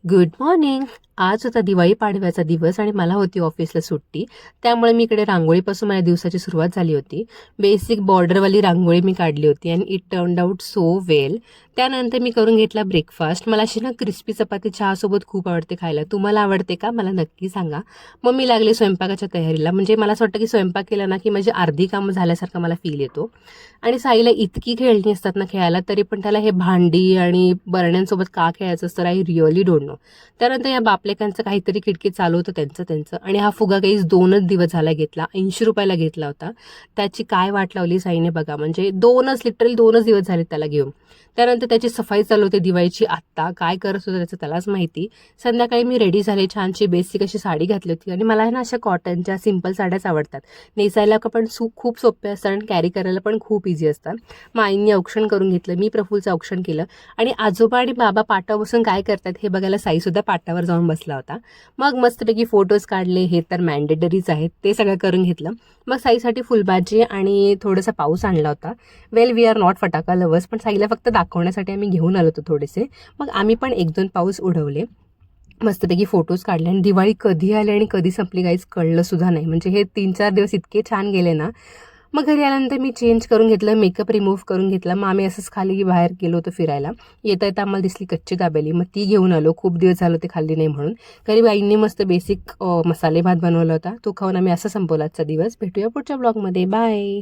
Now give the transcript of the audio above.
Good morning. आज होता दिवाळी पाडव्याचा दिवस आणि मला होती ऑफिसला सुट्टी. त्यामुळे मी इकडे रांगोळीपासून माझ्या दिवसाची सुरुवात झाली होती. बेसिक बॉर्डरवाली रांगोळी मी काढली होती आणि it turned out so well. त्यानंतर मी करून घेतला ब्रेकफास्ट. मला अशी ना क्रिस्पी चपाती चहासोबत खूप आवडते खायला. तुम्हाला आवडते का? मला नक्की सांगा. मग मी लागले स्वयंपाकाच्या तयारीला. म्हणजे मला असं वाटतं की स्वयंपाक केला ना की माझी अर्धी कामं झाल्यासारखा मला फील येतो. आणि साईला इतकी खेळणी असतात ना खेळायला, तरी पण त्याला हे भांडी आणि बरण्यांसोबत का खेळायचं असतं, आय रिअली डोंट नो. त्यानंतर या बापलेकांचं काहीतरी किटकिट चालू होतं त्यांचं. आणि हा फुगा काही 2च दिवस झाला घेतला, 80 रुपयाला घेतला होता. त्याची काय वाट लावली साईने बघा. म्हणजे लिटरली 2च दिवस झाले त्याला घेऊन. त्यानंतर त्याची सफाई चालू होते दिवाळीची. आत्ता काय करत होतं त्याचं त्यालाच माहिती. संध्याकाळी मी रेडी झाले, छानशी बेसिक अशी साडी घातली होती. आणि मला ना अशा कॉटनच्या सिंपल साड्याच आवडतात. नेसायला पण खूप सोप्या असतात आणि कॅरी करायला पण खूप इझी असतात. मग आईंनी औक्षण करून घेतलं, मी प्रफुलचं औक्षण केलं. आणि आजोबा आणि बाबा पाटावर बसून काय करतात हे बघायला साईसुद्धा पाटावर जाऊन बसला होता. मग मस्तपैकी फोटोज काढले, हे तर मॅन्डेटरीच आहेत, ते सगळं करून घेतलं. मग साईसाठी फुलभाजी आणि थोडासा पाऊस आणला होता. वेल, वी आर नॉट फटाका लवर्स, पण साईला फक्त दाखवण्यासाठी आम्ही घेऊन आलो होतो थोडेसे. मग आम्ही पण 1-2 पाऊस उडवले, मस्तपैकी फोटोज काढले. आणि दिवाळी कधी आली आणि कधी संपली काहीच कळलं सुद्धा नाही. म्हणजे हे 3-4 दिवस इतके छान गेले ना. मग घरी आल्यानंतर मी चेंज करून घेतलं, मेकअप रिमूव्ह करून घेतला. मग आम्ही असंच खाली बाहेर गेलो होतो फिरायला. येता येता आम्हाला दिसली कच्ची दाबेली, मग ती घेऊन आलो. खूप दिवस झालं ते खाल्ली नाही म्हणून. घरी आईंनी मस्त बेसिक मसाले भात बनवला होता, तो खाऊन आम्ही असं संपवला आजचा दिवस. भेटूया पुढच्या ब्लॉगमध्ये. बाय.